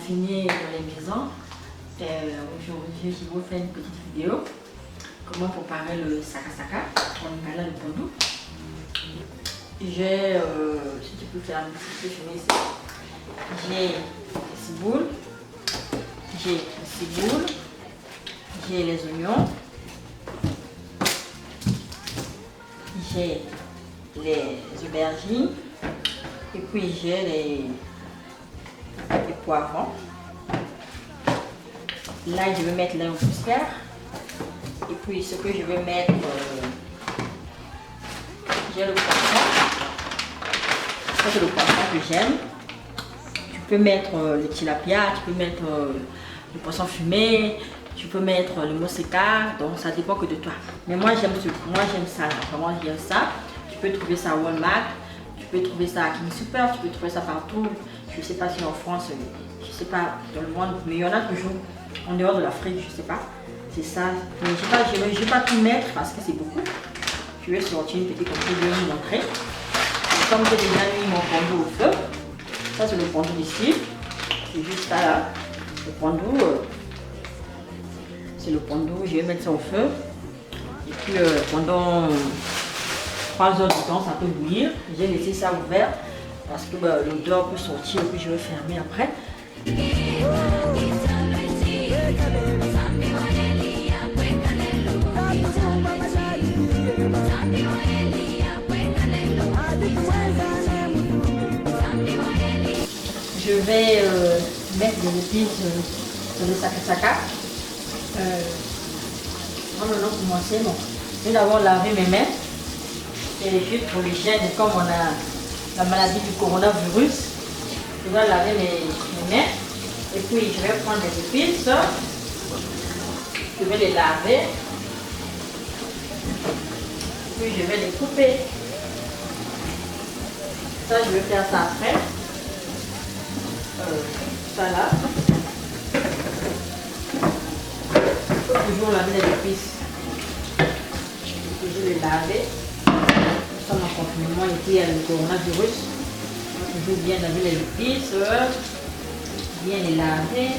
confiné dans les maisons. Aujourd'hui, je vous fais une petite vidéo. Comment préparer le sakasaka, on appelle le pondou. J'ai, si tu peux faire un petit peu filmer ici, j'ai le ciboule, j'ai les oignons, j'ai les aubergines et puis j'ai les poivrons. Là, je vais mettre l'ail en poussière. Et puis, ce que je vais mettre, j'ai le poisson. Ça, c'est le poisson que j'aime. Tu peux mettre le tilapia, tu peux mettre le poisson fumé, tu peux mettre le moussaka. Donc, ça dépend que de toi. Mais moi, j'aime ça. Vraiment, j'aime ça. Tu peux trouver ça à Walmart. Tu peux trouver ça à King Super. Tu peux trouver ça partout. Je ne sais pas si en France, je ne sais pas dans le monde, mais il y en a toujours. En dehors de l'Afrique, je ne sais pas. C'est ça. Mais je ne vais pas tout mettre parce que c'est beaucoup. Je vais sortir une petite copie, je vais vous montrer. Et comme j'ai déjà mis mon pondou au feu, ça c'est le pondou ici. C'est juste ça là. Le pondou, c'est le pondou. Je vais mettre ça au feu. Et puis pendant 3 heures de temps, ça peut bouillir. J'ai laissé ça ouvert parce que l'odeur peut sortir et puis je vais fermer après. Je vais mettre des épices sur le sakasaka. Maintenant, pour commencer, bon, je vais d'abord laver mes mains. C'est juste pour l'hygiène, comme on a la maladie du coronavirus. Je dois laver mes mains. Et puis, je vais prendre des épices. Je vais les laver. Puis, je vais les couper. Ça, je vais faire ça après. Ça là. Il faut toujours laver les épices. Il faut toujours les laver. Nous sommes en confinement ici, il y a le coronavirus. Il faut toujours bien laver les épices. Bien les laver.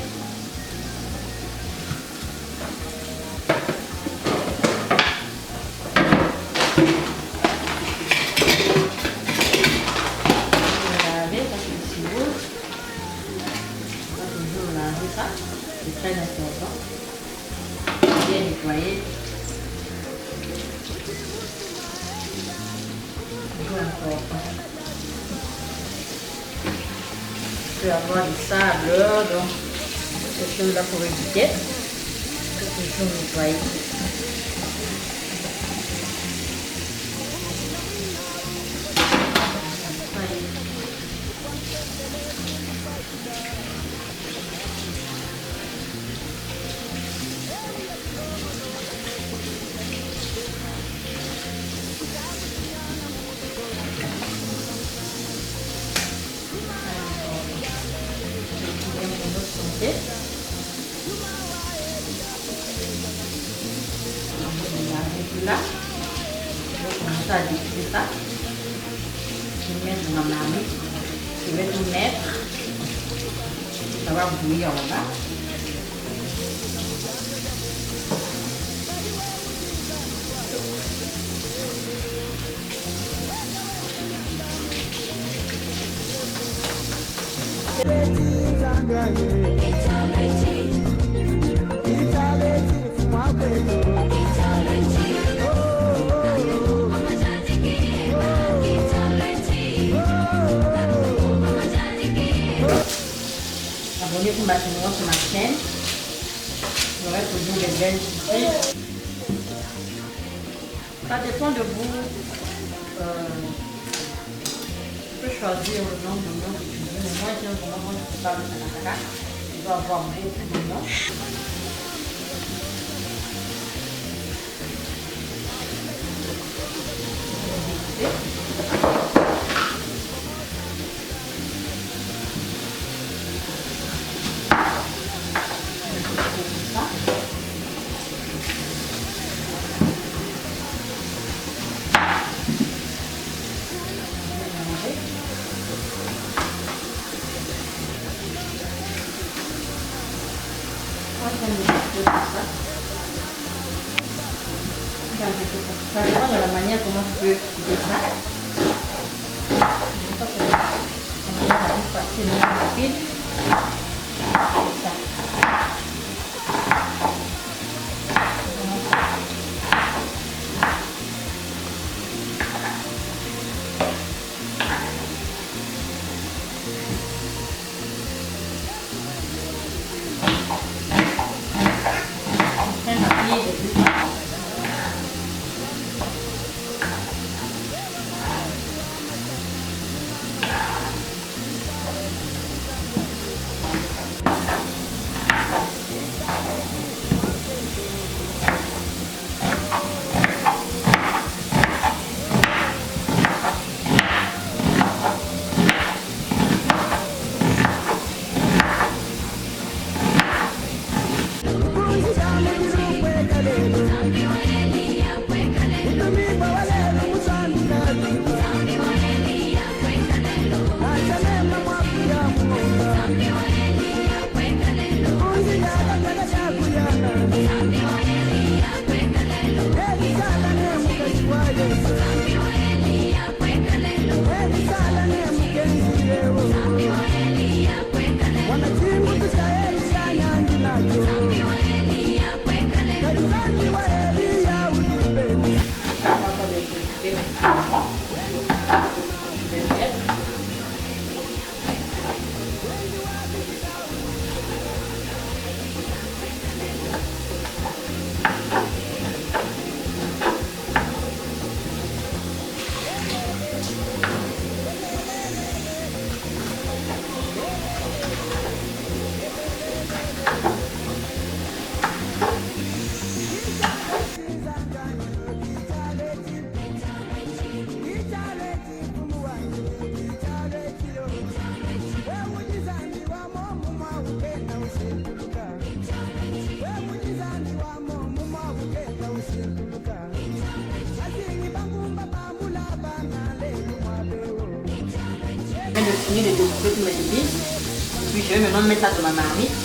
C'est très important. Bien nettoyer. Toujours important. Il peut y avoir du sable, donc ces choses-là pour éviter. Il faut toujours nettoyer. Là, je vais commencer à découper ça. Je vais mettre dans ma marmite. Je vais tout mettre. Ça va bouillir en bas. Abonnez-vous maintenant sur ma chaîne. J'aurai toujours des belles ici. Ça dépend de vous. Tu peux choisir le nombre de noms que tu veux. Mais moi, j'aime vraiment quand je prépare le sakasaka. Je dois avoir beaucoup de noms. Ça dépend de la manière comment tu peux couper ça. Ça c'est facilement rapide. Ça. De finir de découper tous mes épices. Puis je vais maintenant mettre ça dans ma marmite.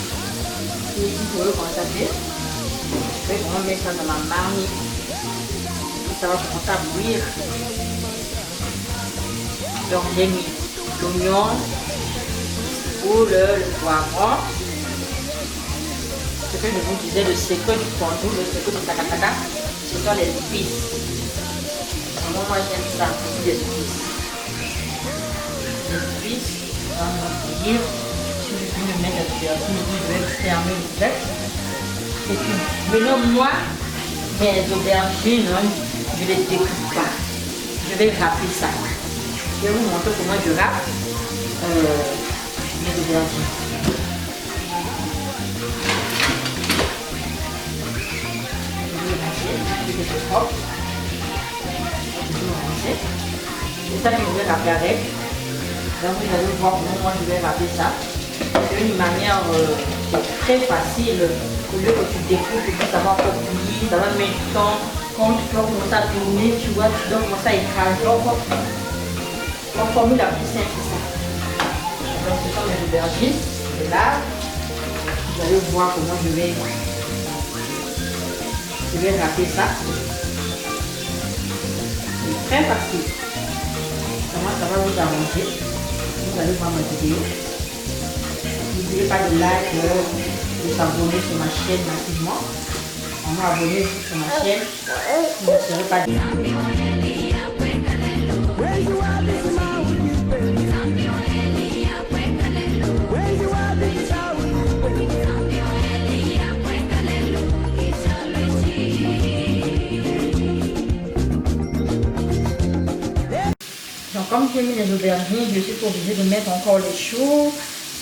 Et ici pour le constater, je vais vraiment mettre ça dans ma marmite. Et ça va commencer à bouillir. Donc j'ai mis l'oignon ou le poivron. Ce que je vous disais, le secret du poivron, le secret du takataka, ce sont les épices. Moi j'aime ça, les épices. Dire si je peux me mettre à l'aubergine, je vais fermer le bec. Et puis, maintenant, moi, mes aubergines, je les découpe pas. Je vais râper ça. Je vais vous montrer comment je râpe mes aubergines. Je vais ranger, je vais faire propre. Je vais ranger. C'est ça que je vais râper avec. Donc vous allez voir comment moi je vais râper ça. C'est une manière très facile. Au lieu que tu découpes et puis ça va encore bouillir, ça va mettre du temps. Quand tu vas commencer à tourner, tu vois, tu dois commencer à écraser. La formule la plus simple, c'est ça. Donc ce sont mes aubergines. Et là, vous allez voir comment je vais râper ça. C'est très facile. Comment ça va vous arranger. Vous allez voir ma vidéo. N'oubliez pas de like, de s'abonner sur ma chaîne massivement. On va abonner sur ma chaîne. Vous ne serez pas Donc comme j'ai mis les aubergines, je suis obligée de mettre encore les choux.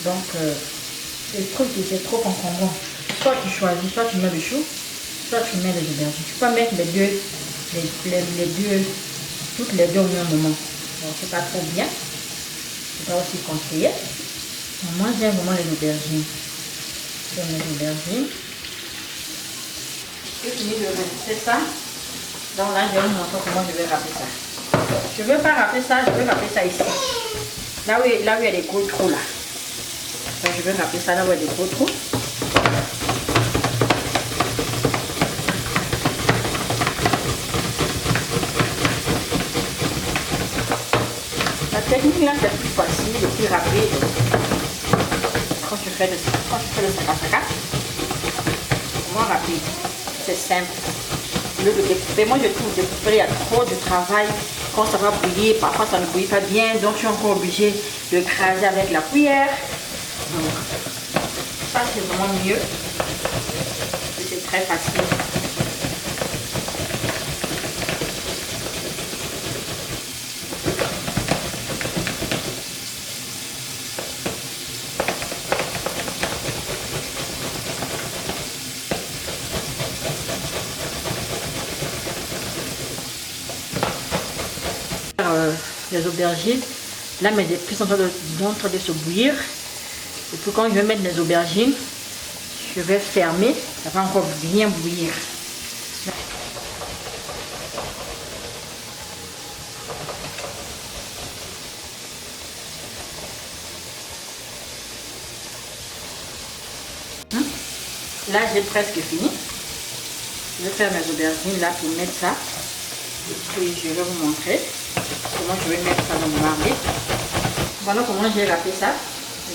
Donc le truc c'est trop encombrant. Soit tu choisis, soit tu mets le chou, soit tu mets les aubergines. Tu peux mettre toutes les deux au même moment. Donc c'est pas trop bien. C'est pas aussi conseillé. Moi j'aime vraiment les aubergines. J'aime les aubergines. Je finis de rajouter ça. Donc là je vais vous montrer comment je vais râper ça. Je ne veux pas râper ça, je vais râper ça ici. Là où il y a des gros trous là. Donc je vais râper ça là où il y a des gros trous. là, c'est plus facile, le plus rapide. Quand tu fais le saka-saka, c'est moins rapide. C'est simple. Au lieu de découper, moi je trouve découper, il y a trop de travail. Quand ça va bouillir, parfois ça ne bouillit pas bien, donc je suis encore obligée de craser avec la cuillère. Donc, ça c'est vraiment mieux. C'est très facile. Les aubergines, là mes épices sont en train de se bouillir, et puis quand je vais mettre les aubergines, je vais fermer, ça va encore bien bouillir. Là j'ai presque fini. Je vais faire mes aubergines là pour mettre ça, et puis je vais vous montrer comment je vais mettre ça dans mon marmite. Voilà comment j'ai râpé ça.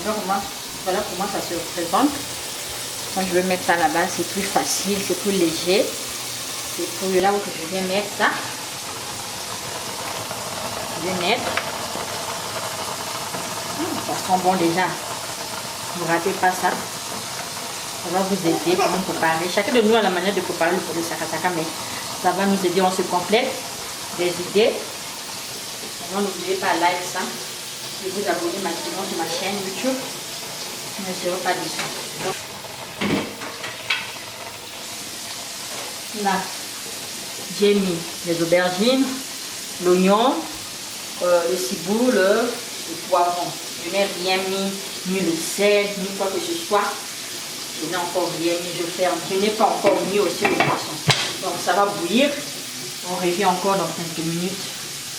Voilà comment ça se présente. Quand je vais mettre ça là-bas, c'est plus facile, c'est plus léger. Et pour là où je vais mettre ça, je vais mettre. Ça sent bon déjà. Ne ratez pas ça. Ça va vous aider pour nous préparer. Chacun de nous a la manière de préparer le saka-saka, mais ça va nous aider, on se complète des idées. N'oubliez pas de like ça, de vous abonner maintenant sur ma chaîne YouTube. Ne serez pas déçus. Là, j'ai mis les aubergines, l'oignon, le ciboule, le poivron. Je n'ai rien mis, ni le sel, ni quoi que ce soit. Je n'ai encore rien mis, je n'ai pas encore mis aussi le poisson. Donc ça va bouillir. On revient encore dans quelques minutes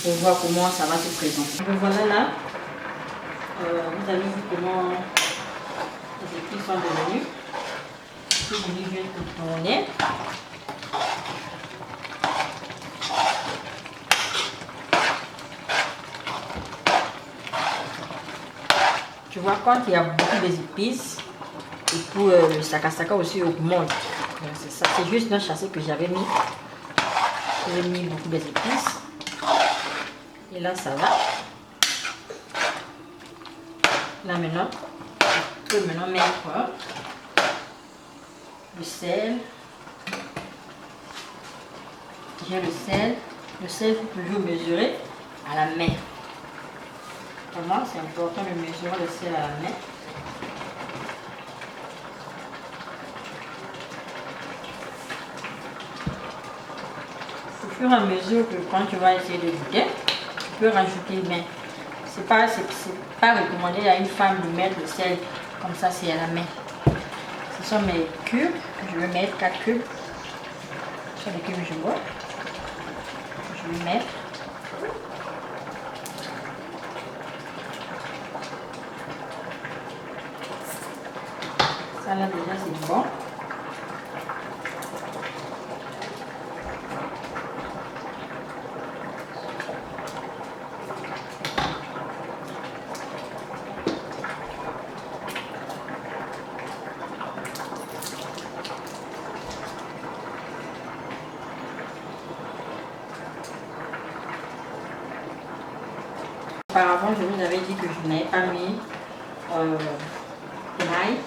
pour voir comment ça va se présenter. Donc voilà là, vous avez vu comment les épices sont devenus. Tout le vient de tourner. Tu vois, quand il y a beaucoup d'épices, et puis le saka-saka aussi augmente. C'est ça, c'est juste un chassé que j'avais mis. J'ai mis beaucoup d'épices. Et là, ça va. Là, maintenant, je peux maintenant mettre le sel. J'ai le sel. Le sel, il faut toujours mesurer à la main. Pour moi, c'est important de mesurer le sel à la main. Au fur et à mesure que quand tu vas essayer de goûter, tu peux rajouter, mais c'est pas recommandé à une femme de mettre le sel comme ça, c'est à la main. Ce sont mes cubes, je vais mettre 4 cubes sur les cubes je bois. Je vais mettre. Ça là déjà c'est bon. Auparavant, je vous avais dit que je n'avais pas mis l'ail.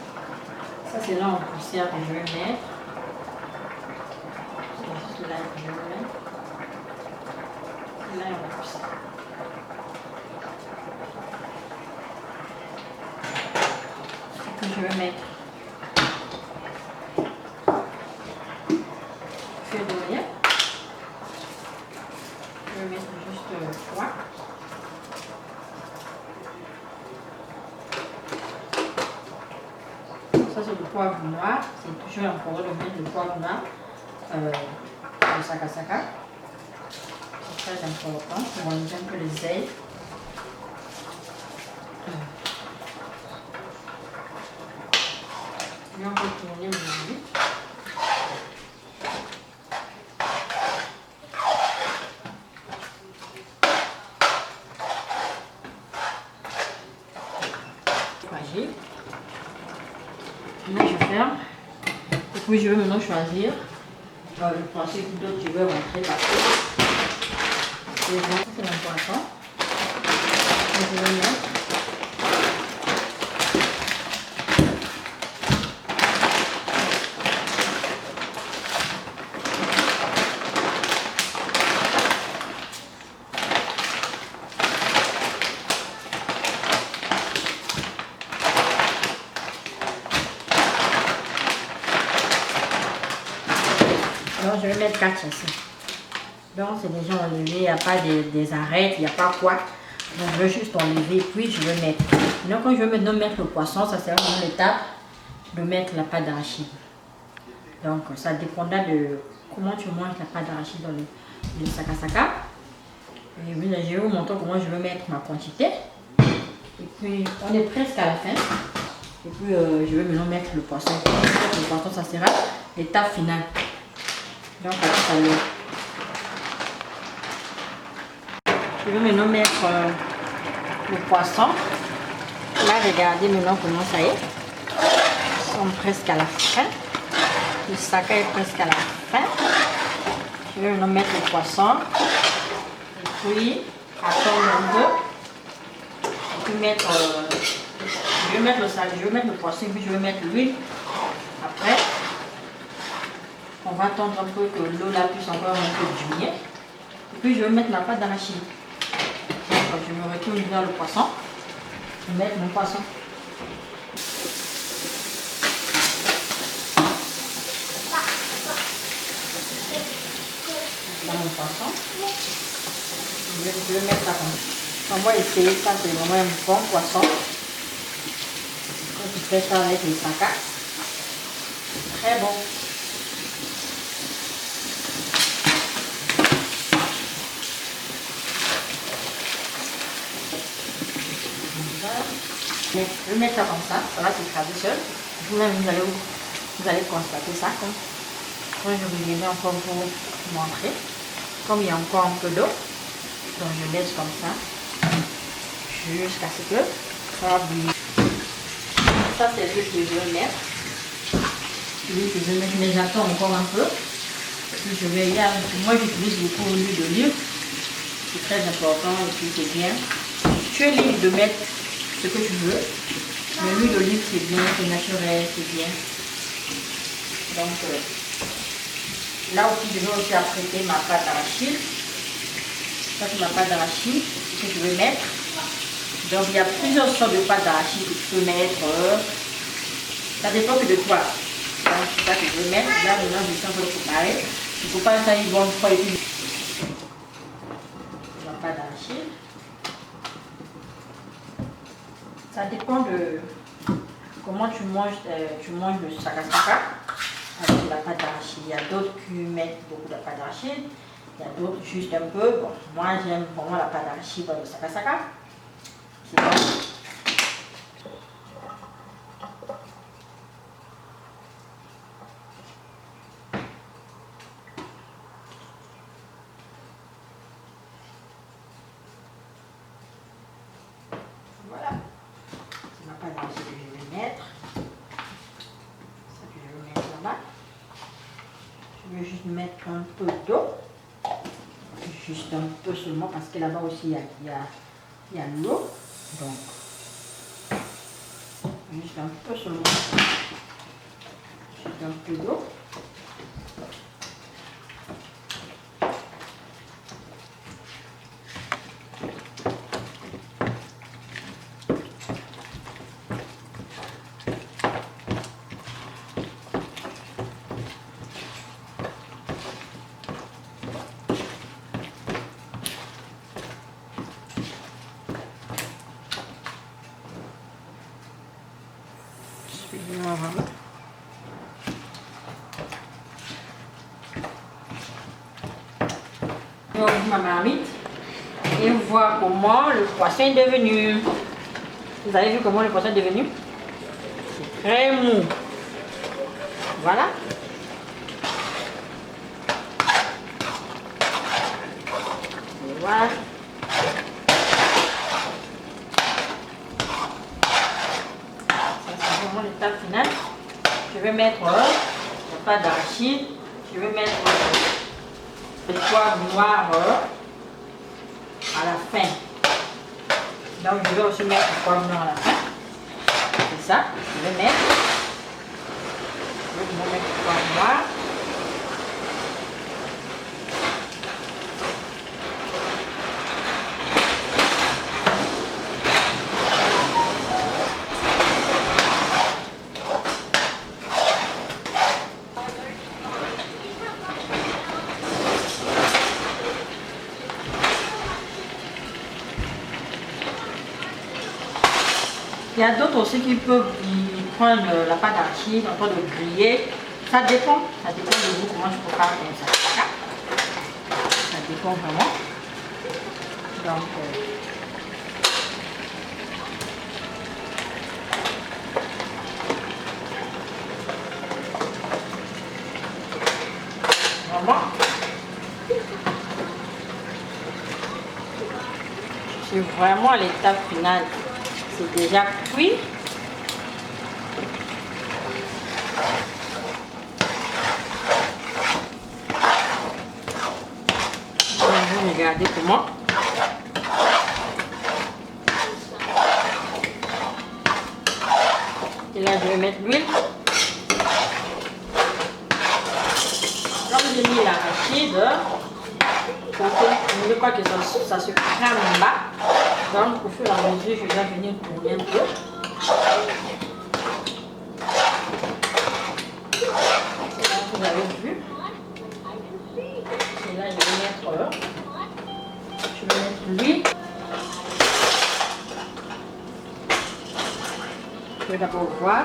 Ça, c'est là en poussière que je vais mettre. C'est juste l'ail que je vais mettre. L'ail en poussière. Ce que je vais mettre. Feuille d'oignon. Je vais mettre juste le foie. Ça c'est le poivre noir, c'est toujours encore le même, le poivre noir, le saka-saka. C'est très important pour enlever un peu les ailes. Je vais encore tourner aujourd'hui. choisir le poisson que d'autres tu veux rentrer parce que c'est bon, c'est mon poisson. Je vais mettre. Alors je vais mettre 4 ici. Donc c'est déjà enlevé, il n'y a pas des arêtes, il n'y a pas quoi. Donc je vais juste enlever puis je vais mettre. Maintenant quand je vais maintenant mettre le poisson, ça sera vraiment l'étape de mettre la pâte d'arachide. Donc ça dépendra de comment tu manges la pâte d'arachide dans le sakasaka. Et puis je vais vous montrer comment je vais mettre ma quantité. Et puis on est presque à la fin. Et puis je vais maintenant mettre le poisson. Le poisson ça sera l'étape finale. Donc à tout à l'heure. Je vais maintenant mettre le poisson. Là, regardez maintenant comment ça est. Ils sont presque à la fin. Le saka est presque à la fin. Je vais maintenant mettre le poisson. Et puis, attendre un peu. Et puis mettre, je vais mettre le sel, je vais mettre le poisson et puis je vais mettre l'huile. Après, on va attendre un peu que l'eau là puisse encore un peu diminuer. Et puis, je vais mettre la pâte d'arachide. Je me retourne vers le poisson. Je vais mettre mon poisson. Dans mon poisson. Je vais mettre ça comme ça. On va essayer ça, c'est vraiment un bon poisson. Quand tu fais ça avec les sakas, très bon. Je vais mettre ça comme ça va s'écraser seul. Vous-même, vous allez constater ça. Quand je vous ai encore pour vous montrer. Comme il y a encore un peu d'eau, donc je laisse comme ça jusqu'à ce que ça va bouillir. Ça, c'est l'huile que je vais mettre. L'huile que je vais mettre, mais j'attends encore un peu. Puis je vais y aller. Moi, j'utilise beaucoup l'huile d'olive. C'est très important et puis c'est bien. Tu es libre de mettre ce que tu veux. Mais l'huile d'olive, c'est bien, c'est naturel, c'est bien. Donc, là aussi, je vais aussi apprêter ma pâte d'arachide. Ça, c'est ma pâte d'arachide que je vais mettre. Donc, il y a plusieurs sortes de pâte d'arachide que tu peux mettre. Ça dépend que de toi. Donc, c'est ça que je vais mettre. Là, maintenant, je suis en train de préparer. Il ne faut pas que ça y bon froid et puis. Ma pâte d'arachide. Ça dépend de comment tu manges le sakasaka avec la pâte d'arachide. Il y a d'autres qui mettent beaucoup de pâte d'arachide. Il y a d'autres juste un peu. Bon, moi j'aime vraiment la pâte d'arachide dans le sakasaka. C'est bon. Voilà. C'est ma pâte d'arachide que je vais mettre. Ça que je vais mettre là-bas. Je vais juste mettre un peu d'eau. Juste un peu seulement parce que là-bas aussi il y a l'eau. Donc, juste un peu seulement. Juste un peu d'eau. Je vais ouvrir ma marmite et voir comment le poisson est devenu. Vous avez vu comment le poisson est devenu? C'est très mou. Voilà. Et voilà. Ça, c'est vraiment l'étape finale. Je vais mettre la pâte d'arachide, je vais mettre le poivre noir à la fin. Donc je vais aussi mettre le poivre noir à la fin. C'est ça, je vais mettre. Je vais mettre le poivre noir. Il y a d'autres aussi qui peuvent prendre la pâte d'arachide en train de griller. Ça dépend de vous comment je prépare comme ça. Ça dépend vraiment. Donc, vraiment. C'est vraiment à l'étape finale. C'est déjà cuit. Vous regardez comment. Et là, je vais mettre l'huile. Comme j'ai mis l'arachide, je ne veux pas que ça se crame en bas. Donc, au fur et à mesure, je vais venir tourner un peu. Là, vous avez vu. Et là, je vais mettre l'huile. Je vais d'abord voir.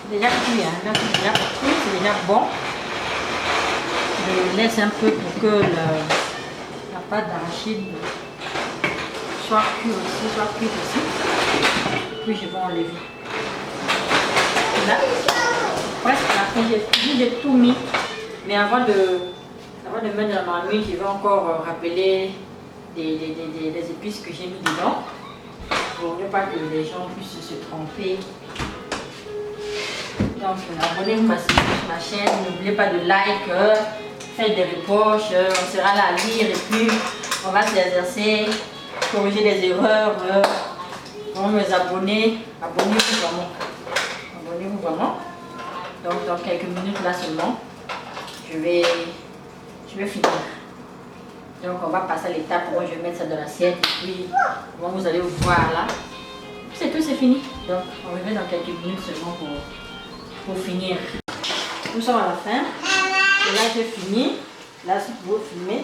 C'est déjà cuit, hein. Là, c'est déjà cuit, c'est déjà bon. Je laisse un peu pour que la pâte d'arachide soit cuite aussi. Puis je vais enlever. Là, presque la fin, j'ai tout mis. Mais avant de mettre dans ma huile, je vais encore rappeler des épices que j'ai mis dedans. Pour ne pas que les gens puissent se tromper. Donc abonnez-vous sur ma chaîne, n'oubliez pas de like, faites des reproches, on sera là à lire et puis on va s'exercer, corriger les erreurs, pour mes abonnés, abonnez-vous vraiment. Donc dans quelques minutes là seulement, je vais finir. Donc on va passer à l'étape où je vais mettre ça dans l'assiette et puis vous allez voir là. C'est tout, c'est fini. Donc on revient dans quelques minutes seulement pour finir. Nous sommes à la fin. Et là j'ai fini. Là si vous filmez,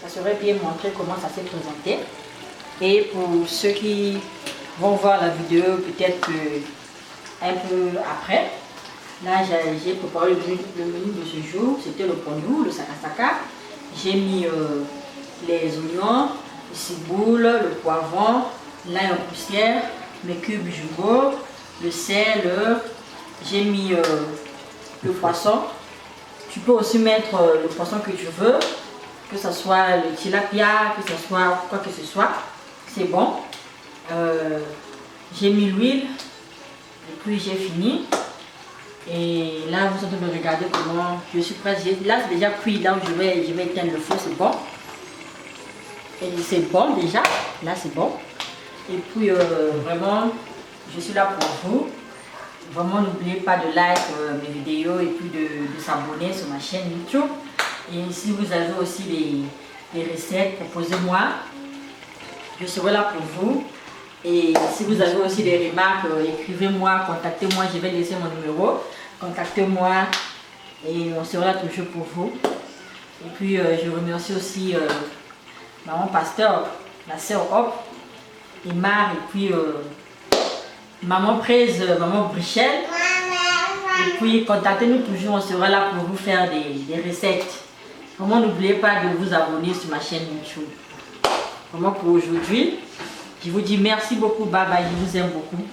ça serait bien montrer comment ça s'est présenté. Et pour ceux qui vont voir la vidéo peut-être un peu après, là j'ai préparé le menu de ce jour. C'était le pondou, le sakasaka. J'ai mis les oignons, le ciboule, le poivron, l'ail en poussière, mes cubes jumbo, le sel, j'ai mis le poisson. Tu peux aussi mettre le poisson que tu veux, que ce soit le tilapia, que ce soit quoi que ce soit, c'est bon. J'ai mis l'huile et puis j'ai fini. Et là vous êtes en train de regarder comment je suis prête. Là c'est déjà cuit, là où je vais éteindre le feu, c'est bon. Et c'est bon déjà, là c'est bon. Et puis vraiment, je suis là pour vous. Vraiment n'oubliez pas de like mes vidéos et puis de s'abonner sur ma chaîne YouTube. Et si vous avez aussi des recettes, proposez-moi. Je serai là pour vous. Et si vous avez aussi des remarques, écrivez-moi, contactez-moi, je vais laisser mon numéro. Contactez-moi et on sera là toujours pour vous. Et puis je remercie aussi maman Pasteur, la sœur Hop, Emar et puis maman Prise, maman Brichel. Et puis contactez-nous toujours, on sera là pour vous faire des recettes. Vraiment n'oubliez pas de vous abonner sur ma chaîne YouTube. Vraiment pour aujourd'hui, je vous dis merci beaucoup, bye bye, je vous aime beaucoup.